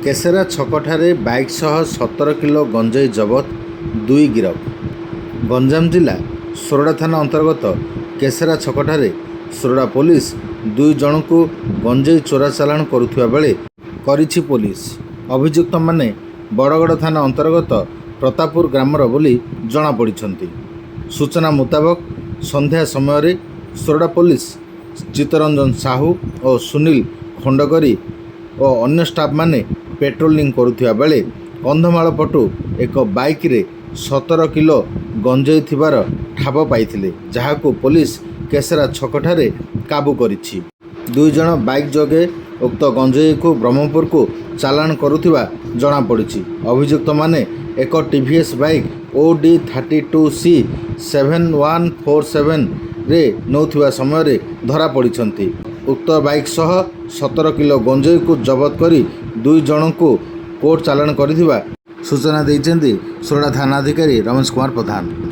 केसेरा छकठारे bike सह 17 kilo गंजेई जबत 2 गिरफ। Ganjam जिला सोरडा थाना अंतर्गत केसेरा छकठारे सोरडा पुलिस 2 जन को गंजेई चोरा चालाण करुथिबा बेले करिछि पुलिस। अभियुक्त माने बड़गड़ थाना अंतर्गत प्रतापपुर ग्रामर बोली जना पड़िछन्ति। सूचना मुताबक संध्या समय सोरडा पुलिस चित्तरंजन साहू और सुनील खंडगरी और अन्य स्टाफ माने पेट्रोलिंग करुथिबा बेले कंधमाल पटु एक बाइक रे 17 किलो गंजेई थिबार ठाब पाइथिले, जहाकु पुलिस केसेरा छकठारे काबू करिछि। 2 जन बाइक जोगे उक्त गंजेई को ब्रह्मपुर को चालाण करुथिबा जना पड़िछि। अभियुक्त माने एक टीवीएस बाइक OD 32C 7147 रे नौथिबा समय रे धरा पड़िछन्ति। उक्त बाइक सह 17 किलो गंजेई को जबत करी 2 जन को कोर्ट चालाण करिथिबा सूचना दैछन्ति सोरडा थाना अधिकारी रमेश कुमार प्रधान।